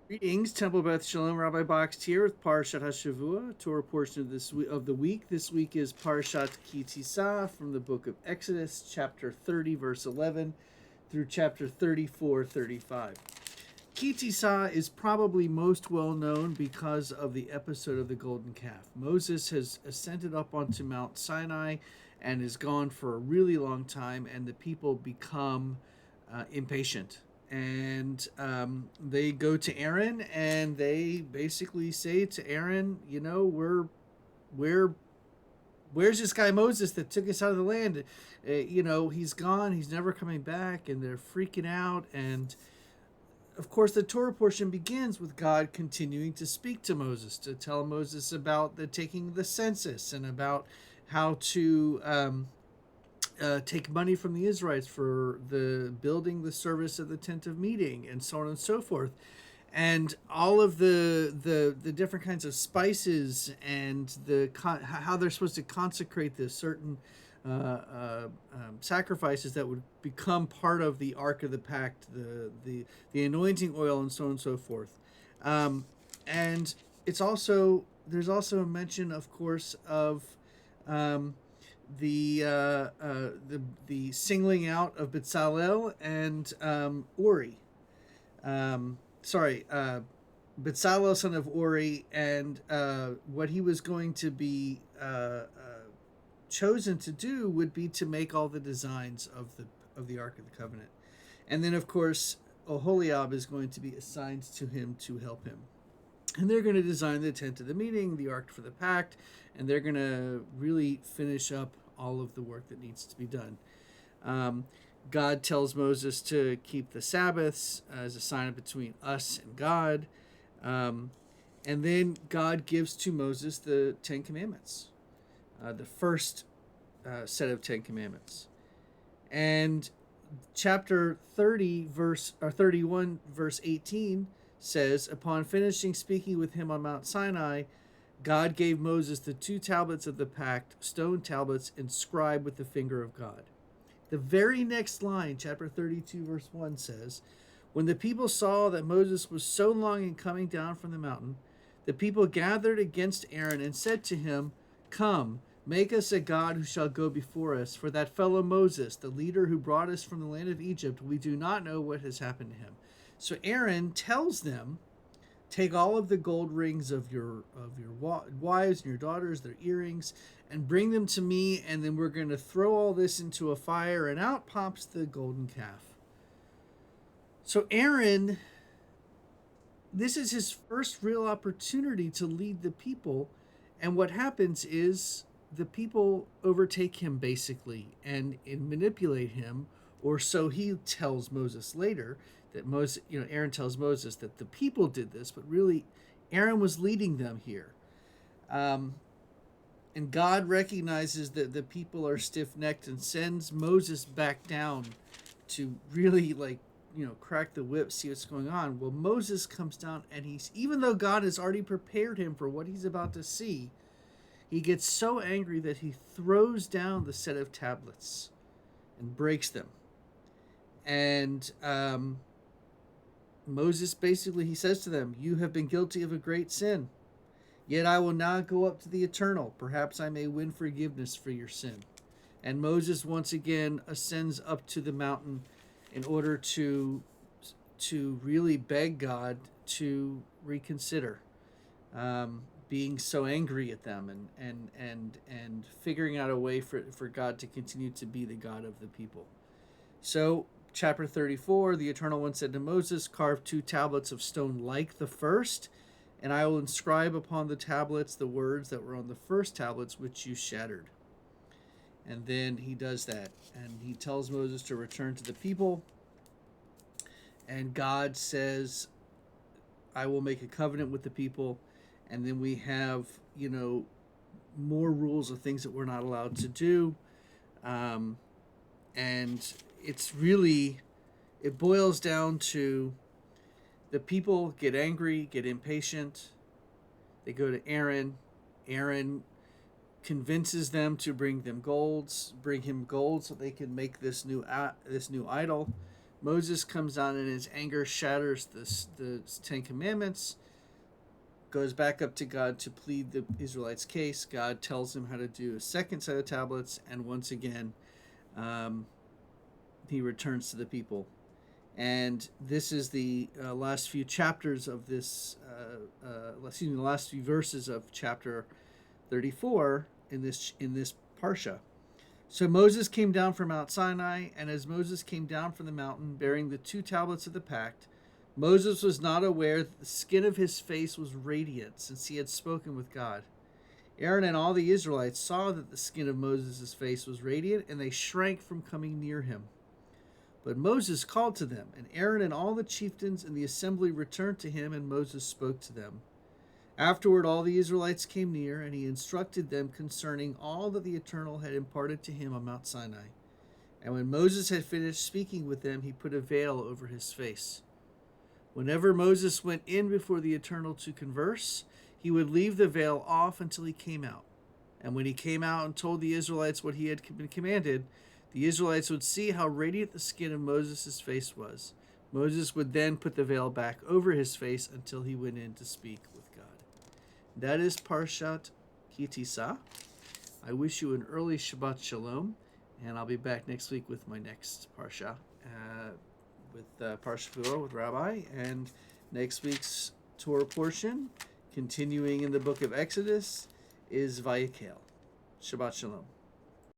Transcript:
Greetings, Temple Beth Shalom. Rabbi Box here with Parashat HaShavua, Torah portion of the week. This week is Parashat Ki Tisa from the book of Exodus, chapter 30, verse 11, through chapter 34, 35. Ki Tisa is probably most well known because of the episode of the golden calf. Moses has ascended up onto Mount Sinai and is gone for a really long time, and the people become impatient, and they go to Aaron and they basically say to Aaron, we're where's this guy Moses that took us out of the land? He's gone. He's never coming back, and they're freaking out. And of course, the Torah portion begins with God continuing to speak to Moses, to tell Moses about the taking the census and about how to take money from the Israelites for the building the service of the tent of meeting, and so on and so forth, and all of the different kinds of spices, and how they're supposed to consecrate this certain sacrifices that would become part of the Ark of the Pact, the anointing oil, and so on and so forth. And it's also there's also a mention, of course, of um, the singling out of Bezalel and Uri. Sorry, Bezalel, son of Uri, and what he was going to be chosen to do would be to make all the designs of the Ark of the Covenant, and then of course Oholiab is going to be assigned to him to help him. And they're going to design the tent of the meeting, the ark for the pact, and they're going to really finish up all of the work that needs to be done. Um, God tells Moses to keep the Sabbaths as a sign between us and God. Um, and then God gives to Moses the Ten Commandments, the first set of Ten Commandments. And chapter 31, verse 18 says, upon finishing speaking with him on Mount Sinai, God gave Moses the two tablets of the pact, stone tablets inscribed with the finger of God. The very next line, chapter 32, verse 1 says, when the people saw that Moses was so long in coming down from the mountain, the people gathered against Aaron and said to him, come, make us a God who shall go before us, for that fellow Moses, the leader who brought us from the land of Egypt, we do not know what has happened to him. So Aaron tells them, take all of the gold rings of your wives and your daughters, their earrings, and bring them to me, and then we're going to throw all this into a fire, and out pops the golden calf. So Aaron, this is his first real opportunity to lead the people, and what happens is the people overtake him basically and manipulate him, or so he tells Moses later. That Moses, Aaron tells Moses that the people did this, but really Aaron was leading them here. And God recognizes that the people are stiff-necked and sends Moses back down to really crack the whip, see what's going on. Well, Moses comes down, and even though God has already prepared him for what he's about to see, he gets so angry that he throws down the set of tablets and breaks them. And Moses basically, he says to them, you have been guilty of a great sin. Yet I will now go up to the Eternal. Perhaps I may win forgiveness for your sin. And Moses once again ascends up to the mountain in order to really beg God to reconsider, being so angry at them, and figuring out a way for God to continue to be the God of the people. So chapter 34, the Eternal One said to Moses, carve two tablets of stone like the first, and I will inscribe upon the tablets the words that were on the first tablets which you shattered. And then he does that, and he tells Moses to return to the people, and God says, I will make a covenant with the people. And then we have, more rules of things that we're not allowed to do. And it's really, it boils down to the people get angry, get impatient. They go to Aaron. Aaron convinces them to bring him gold so they can make this new idol. Moses comes down in his anger, shatters the Ten Commandments, goes back up to God to plead the Israelites' case. God tells him how to do a second set of tablets, and once again, he returns to the people. And this is the last few chapters of this, the last few verses of chapter 34 in this parsha. So Moses came down from Mount Sinai, and as Moses came down from the mountain bearing the 2 tablets of the pact, Moses was not aware that the skin of his face was radiant, since he had spoken with God. Aaron and all the Israelites saw that the skin of Moses' face was radiant, and they shrank from coming near him. But Moses called to them, and Aaron and all the chieftains in the assembly returned to him, and Moses spoke to them. Afterward, all the Israelites came near, and he instructed them concerning all that the Eternal had imparted to him on Mount Sinai. And when Moses had finished speaking with them, he put a veil over his face. Whenever Moses went in before the Eternal to converse, he would leave the veil off until he came out. And when he came out and told the Israelites what he had been commanded, the Israelites would see how radiant the skin of Moses' face was. Moses would then put the veil back over his face until he went in to speak with God. That is Parashat Ki Tisa. I wish you an early Shabbat Shalom, and I'll be back next week with my next Parsha, with Parashat with Rabbi, and next week's Torah portion, continuing in the book of Exodus, is Vayekel. Shabbat Shalom.